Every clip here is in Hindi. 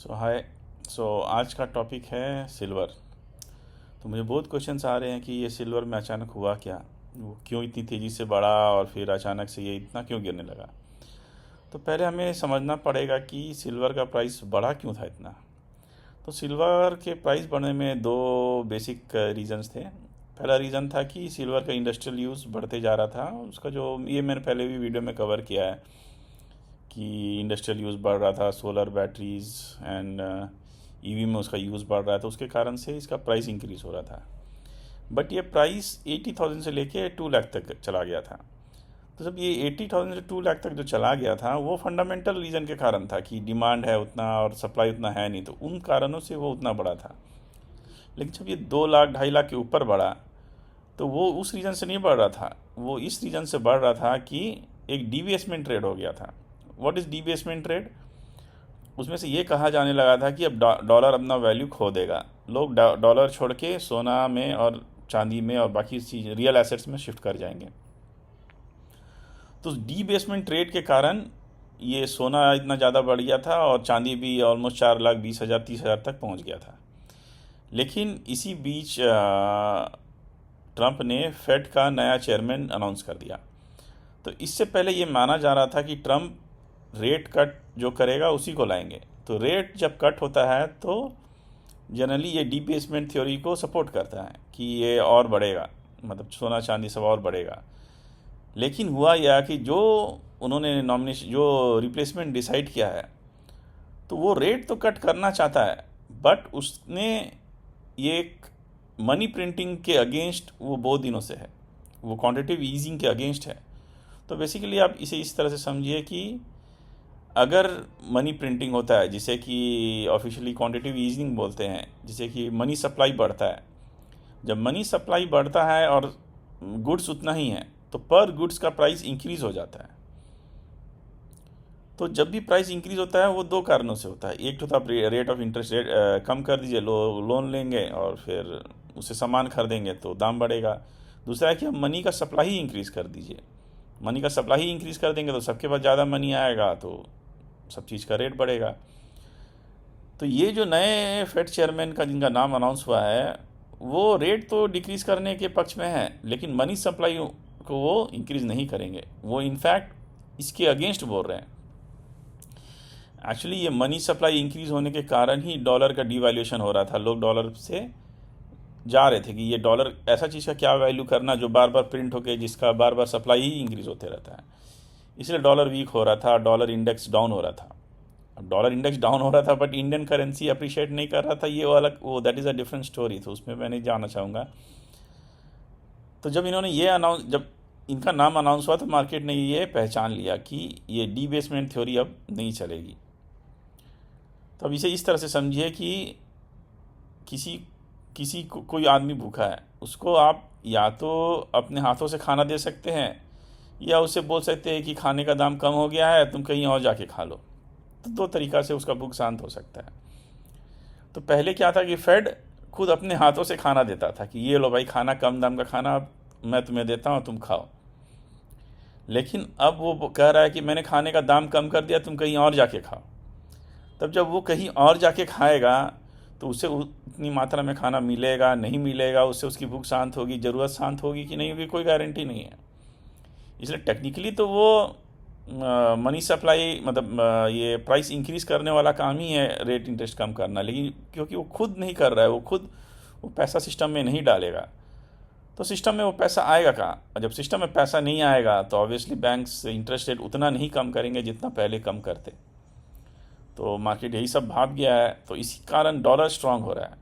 हाय। आज का टॉपिक है सिल्वर। तो मुझे बहुत क्वेश्चंस आ रहे हैं कि ये सिल्वर में अचानक हुआ क्या, वो क्यों इतनी तेज़ी से बढ़ा और फिर अचानक से ये इतना क्यों गिरने लगा। तो पहले हमें समझना पड़ेगा कि सिल्वर का प्राइस बढ़ा क्यों था इतना। तो सिल्वर के प्राइस बढ़ने में दो बेसिक रीजंस थे। पहला रीज़न था कि सिल्वर का इंडस्ट्रियल यूज़ बढ़ते जा रहा था। उसका जो ये मैंने पहले भी वीडियो में कवर किया है कि इंडस्ट्रियल यूज़ बढ़ रहा था, सोलर बैटरीज एंड ईवी में उसका यूज़ बढ़ रहा है, तो उसके कारण से इसका प्राइस इंक्रीज़ हो रहा था। बट ये प्राइस 80,000 से लेके 2 लाख तक चला गया था। तो जब ये 80,000 से 2 लाख तक जो चला गया था वो फंडामेंटल रीज़न के कारण था कि डिमांड है उतना और सप्लाई उतना है नहीं, तो उन कारणों से वो उतना बढ़ा था। लेकिन जब ये 2 लाख 2.5 लाख के ऊपर बढ़ा तो वो उस रीज़न से नहीं बढ़ रहा था, वो इस रीज़न से बढ़ रहा था कि एक डीबेसमेंट ट्रेड हो गया था। What is debasement trade? उसमें से ये कहा जाने लगा था कि अब डॉलर अपना वैल्यू खो देगा। लोग डॉलर छोड़ के सोना में और चांदी में और बाकी चीज रियल एसेट्स में शिफ्ट कर जाएंगे। तो डीबेसमेंट ट्रेड के कारण ये सोना इतना ज़्यादा बढ़ गया था और चांदी भी ऑलमोस्ट 4,20,000 30,000 तक पहुंच गया था। लेकिन इसी बीच ट्रंप ने फेड का नया चेयरमैन अनाउंस कर दिया। तो इससे पहले ये माना जा रहा था कि ट्रंप रेट कट जो करेगा उसी को लाएंगे। तो रेट जब कट होता है तो जनरली ये डीबेसमेंट थ्योरी को सपोर्ट करता है कि ये और बढ़ेगा, मतलब सोना चांदी सब और बढ़ेगा। लेकिन हुआ यह कि जो उन्होंने नॉमिनेशन जो रिप्लेसमेंट डिसाइड किया है, तो वो रेट तो कट करना चाहता है, बट उसने ये एक मनी प्रिंटिंग के अगेंस्ट वो बहुत दिनों से है, वो क्वांटिटेटिव ईजिंग के अगेंस्ट है। तो बेसिकली आप इसे इस तरह से समझिए कि अगर मनी प्रिंटिंग होता है, जिसे कि ऑफिशियली क्वांटिटेटिव ईजिंग बोलते हैं, जिसे कि मनी सप्लाई बढ़ता है, जब मनी सप्लाई बढ़ता है और गुड्स उतना ही है तो पर गुड्स का प्राइस इंक्रीज हो जाता है। तो जब भी प्राइस इंक्रीज होता है वो दो कारणों से होता है। एक तो आप रेट ऑफ इंटरेस्ट रेट कम कर दीजिए, लोन लेंगे और फिर उससे सामान खरीदेंगे तो दाम बढ़ेगा। दूसरा है कि आप मनी का सप्लाई ही इंक्रीज कर दीजिए। मनी का सप्लाई ही इंक्रीज कर देंगे तो सबके पास ज़्यादा मनी आएगा, तो सब चीज़ का रेट बढ़ेगा। तो ये जो नए फेड चेयरमैन का जिनका नाम अनाउंस हुआ है, वो रेट तो डिक्रीज करने के पक्ष में है, लेकिन मनी सप्लाई को वो इंक्रीज नहीं करेंगे। वो इनफैक्ट इसके अगेंस्ट बोल रहे हैं। एक्चुअली ये मनी सप्लाई इंक्रीज होने के कारण ही डॉलर का डिवैल्यूएशन हो रहा था। लोग डॉलर से जा रहे थे कि ये डॉलर ऐसा चीज़ का क्या वैल्यू करना जो बार बार प्रिंट होके जिसका बार बार सप्लाई ही इंक्रीज होते रहता है। इसलिए डॉलर वीक हो रहा था, डॉलर इंडेक्स डाउन हो रहा था। अब डॉलर इंडेक्स डाउन हो रहा था बट इंडियन करेंसी अप्रिशिएट नहीं कर रहा था, ये वो अलग, वो that is a different story, तो उसमें मैं नहीं जाना चाहूँगा। तो जब इन्होंने ये अनाउंस जब इनका नाम अनाउंस हुआ तो मार्केट ने ये पहचान लिया कि ये डीबेसमेंट थ्योरी अब नहीं चलेगी। तो अब इसे इस तरह से समझिए कि किसी किसी को कोई आदमी भूखा है, उसको आप या तो अपने हाथों से खाना दे सकते हैं या उससे बोल सकते हैं कि खाने का दाम कम हो गया है, तुम कहीं और जाके खा लो। तो दो तरीका से उसका भूख शांत हो सकता है। तो पहले क्या था कि फेड खुद अपने हाथों से खाना देता था कि ये लो भाई खाना, कम दाम का खाना अब मैं तुम्हें देता हूँ, तुम खाओ। लेकिन अब वो कह रहा है कि मैंने खाने का दाम कम कर दिया, तुम कहीं और जाके खाओ। तब जब वो कहीं और जाके खाएगा तो उसे उतनी मात्रा में खाना मिलेगा नहीं मिलेगा, उससे उसकी भूख शांत होगी, ज़रूरत शांत होगी कि नहीं होगी, कोई गारंटी नहीं है। इसलिए टेक्निकली तो वो मनी सप्लाई मतलब ये प्राइस इंक्रीज करने वाला काम ही है, रेट इंटरेस्ट कम करना। लेकिन क्योंकि वो खुद नहीं कर रहा है, वो पैसा सिस्टम में नहीं डालेगा, तो सिस्टम में वो पैसा आएगा कहाँ। और जब सिस्टम में पैसा नहीं आएगा तो ऑब्वियसली बैंक्स इंटरेस्ट रेट उतना नहीं कम करेंगे जितना पहले कम करते। तो मार्केट यही सब भाप गया है, तो इसी कारण डॉलर स्ट्रांग हो रहा है।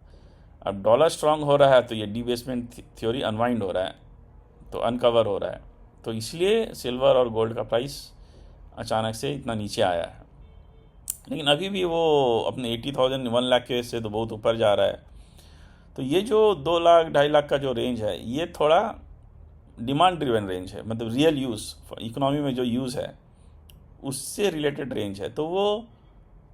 अब डॉलर स्ट्रांग हो रहा है तो ये डीबेसमेंट थ्योरी अनवाइंड हो रहा है, तो अनकवर हो रहा है। तो इसलिए सिल्वर और गोल्ड का प्राइस अचानक से इतना नीचे आया है। लेकिन अभी भी वो अपने 80,000 1 लाख के से तो बहुत ऊपर जा रहा है। तो ये जो 2 लाख 2.5 लाख का जो रेंज है, ये थोड़ा डिमांड ड्रिवन रेंज है, मतलब रियल यूज़ इकोनॉमी में जो यूज़ है उससे रिलेटेड रेंज है, तो वो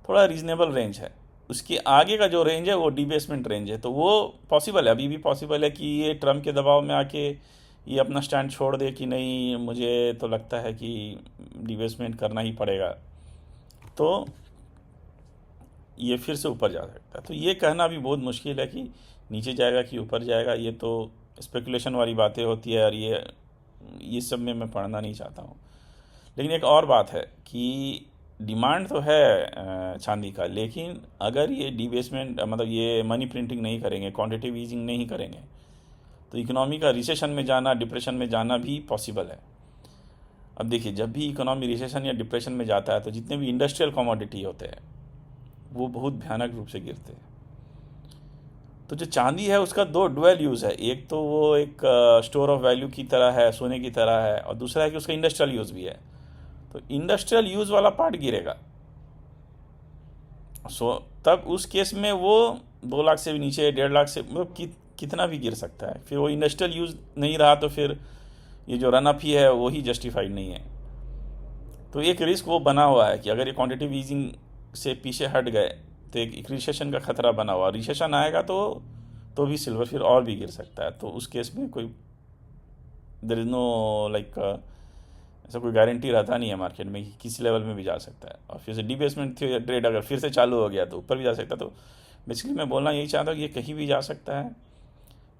थोड़ा रीजनेबल रेंज है। उसके आगे का जो रेंज है वो डिबेसमेंट रेंज है। तो वो पॉसिबल है, अभी भी पॉसिबल है कि ये ट्रम्प के दबाव में आके ये अपना स्टैंड छोड़ दे कि नहीं, मुझे तो लगता है कि डिबेसमेंट करना ही पड़ेगा। तो ये फिर से ऊपर जा सकता है। तो ये कहना भी बहुत मुश्किल है कि नीचे जाएगा कि ऊपर जाएगा, ये तो स्पेकुलेशन वाली बातें होती है, और ये सब में मैं पढ़ना नहीं चाहता हूँ। लेकिन एक और बात है कि डिमांड तो है चांदी का, लेकिन अगर ये डिबेसमेंट मतलब ये मनी प्रिंटिंग नहीं करेंगे, क्वांटिटेटिव ईजिंग नहीं करेंगे, तो इकोनॉमी का रिसेशन में जाना, डिप्रेशन में जाना भी पॉसिबल है। अब देखिए, जब भी इकोनॉमी रिसेशन या डिप्रेशन में जाता है तो जितने भी इंडस्ट्रियल कमोडिटी होते हैं वो बहुत भयानक रूप से गिरते हैं। तो जो चांदी है उसका दो डुअल यूज़ है, एक तो वो एक स्टोर ऑफ वैल्यू की तरह है, सोने की तरह है, और दूसरा है कि उसका इंडस्ट्रियल यूज़ भी है। तो इंडस्ट्रियल यूज़ वाला पार्ट गिरेगा, सो तब उस केस में वो 2 लाख से भी नीचे, 1.5 लाख से मतलब कितना भी गिर सकता है। फिर वो इंडस्ट्रियल यूज़ नहीं रहा तो फिर ये जो रन अप ही है वो ही जस्टिफाइड नहीं है। तो एक रिस्क वो बना हुआ है कि अगर ये क्वांटिटेटिव ईजिंग से पीछे हट गए तो एक रिसेशन का खतरा बना हुआ, रिसेशन आएगा तो भी सिल्वर फिर और भी गिर सकता है। तो उस केस में कोई देयर इज़ नो लाइक ऐसा कोई गारंटी रहता नहीं है मार्केट में कि किसी लेवल में भी जा सकता है। और फिर से डिबेसमेंट ट्रेड अगर फिर से चालू हो गया तो ऊपर भी जा सकता है। तो बेसिकली मैं बोलना यही चाहता हूँ कि ये कहीं भी जा सकता है,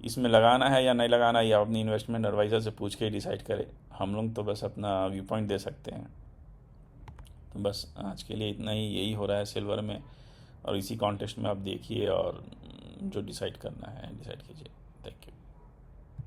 इसमें लगाना है या नहीं लगाना या अपनी इन्वेस्टमेंट एडवाइज़र से पूछ के डिसाइड करे। हम लोग तो बस अपना व्यू पॉइंट दे सकते हैं। तो बस आज के लिए इतना ही, यही हो रहा है सिल्वर में, और इसी कॉन्टेस्ट में आप देखिए और जो डिसाइड करना है डिसाइड कीजिए। Thank you.